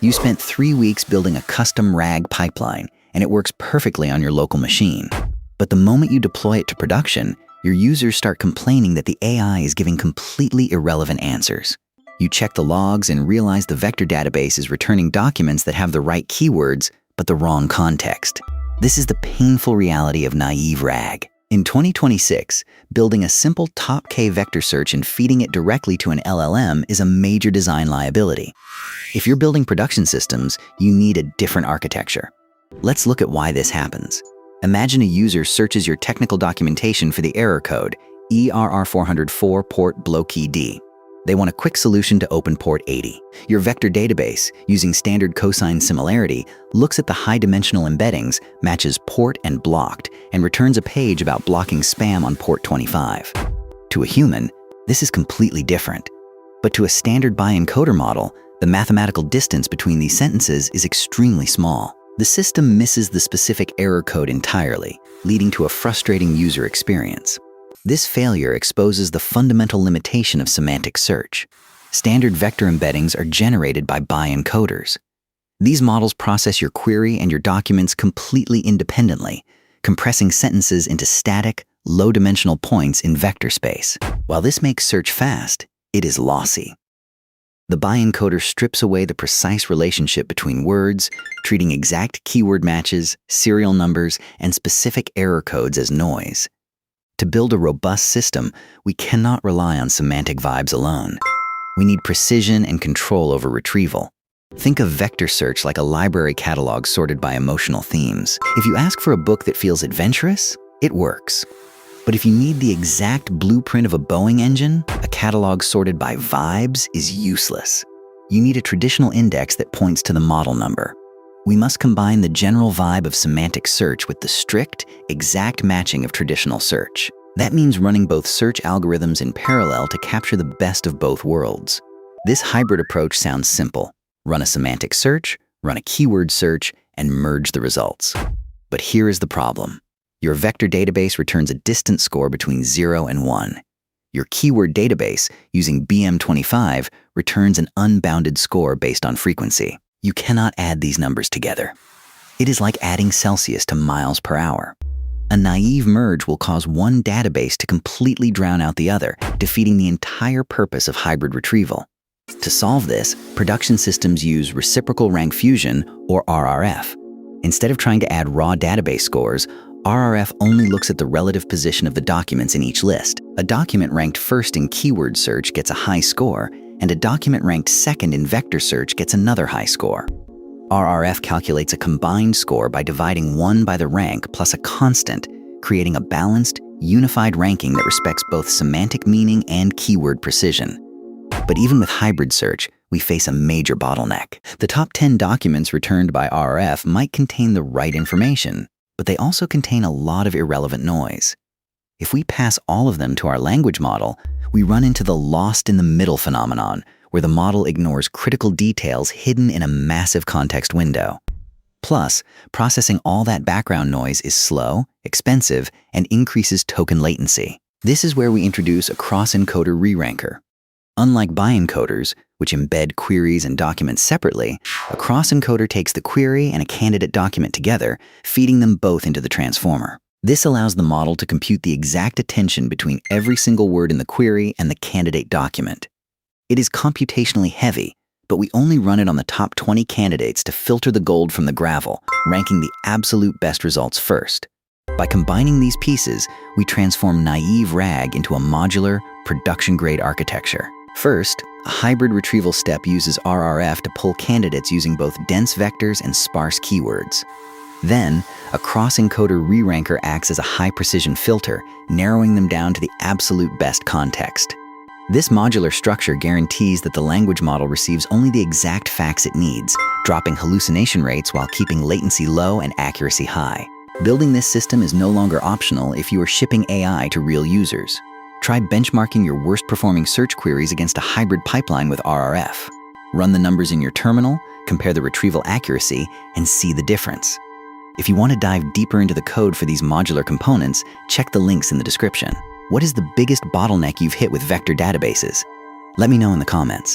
You spent 3 weeks building a custom RAG pipeline, and it works perfectly on your local machine. But the moment you deploy it to production, your users start complaining that the AI is giving completely irrelevant answers. You check the logs and realize the vector database is returning documents that have the right keywords, but the wrong context. This is the painful reality of naive RAG. In 2026, building a simple top K vector search and feeding it directly to an LLM is a major design liability. If you're building production systems, you need a different architecture. Let's look at why this happens. Imagine a user searches your technical documentation for the error code, ERR404 port blow key D. They want a quick solution to open port 80. Your vector database, using standard cosine similarity, looks at the high-dimensional embeddings, matches port and blocked, and returns a page about blocking spam on port 25. To a human, this is completely different. But to a standard bi-encoder model, the mathematical distance between these sentences is extremely small. The system misses the specific error code entirely, leading to a frustrating user experience. This failure exposes the fundamental limitation of semantic search. Standard vector embeddings are generated by bi-encoders. These models process your query and your documents completely independently, compressing sentences into static, low-dimensional points in vector space. While this makes search fast, it is lossy. The bi-encoder strips away the precise relationship between words, treating exact keyword matches, serial numbers, and specific error codes as noise. To build a robust system, we cannot rely on semantic vibes alone. We need precision and control over retrieval. Think of vector search like a library catalog sorted by emotional themes. If you ask for a book that feels adventurous, it works. But if you need the exact blueprint of a Boeing engine, a catalog sorted by vibes is useless. You need a traditional index that points to the model number. We must combine the general vibe of semantic search with the strict, exact matching of traditional search. That means running both search algorithms in parallel to capture the best of both worlds. This hybrid approach sounds simple. Run a semantic search, run a keyword search, and merge the results. But here is the problem. Your vector database returns a distance score between 0 and 1. Your keyword database, using BM25, returns an unbounded score based on frequency. You cannot add these numbers together. It is like adding Celsius to miles per hour. A naive merge will cause one database to completely drown out the other, defeating the entire purpose of hybrid retrieval. To solve this, production systems use Reciprocal Rank Fusion, or RRF. Instead of trying to add raw database scores, RRF only looks at the relative position of the documents in each list. A document ranked first in keyword search gets a high score, and a document ranked second in vector search gets another high score. RRF calculates a combined score by dividing 1 by the rank plus a constant, creating a balanced, unified ranking that respects both semantic meaning and keyword precision. But even with hybrid search, we face a major bottleneck. The top 10 documents returned by RRF might contain the right information, but they also contain a lot of irrelevant noise. If we pass all of them to our language model, we run into the lost in the middle phenomenon, where the model ignores critical details hidden in a massive context window. Plus, processing all that background noise is slow, expensive, and increases token latency. This is where we introduce a Cross-Encoder Re-ranker. Unlike bi-encoders, which embed queries and documents separately, a cross-encoder takes the query and a candidate document together, feeding them both into the transformer. This allows the model to compute the exact attention between every single word in the query and the candidate document. It is computationally heavy, but we only run it on the top 20 candidates to filter the gold from the gravel, ranking the absolute best results first. By combining these pieces, we transform naive RAG into a modular, production-grade architecture. First, a hybrid retrieval step uses RRF to pull candidates using both dense vectors and sparse keywords. Then, a cross-encoder re-ranker acts as a high-precision filter, narrowing them down to the absolute best context. This modular structure guarantees that the language model receives only the exact facts it needs, dropping hallucination rates while keeping latency low and accuracy high. Building this system is no longer optional if you are shipping AI to real users. Try benchmarking your worst-performing search queries against a hybrid pipeline with RRF. Run the numbers in your terminal, compare the retrieval accuracy, and see the difference. If you want to dive deeper into the code for these modular components, check the links in the description. What is the biggest bottleneck you've hit with vector databases? Let me know in the comments.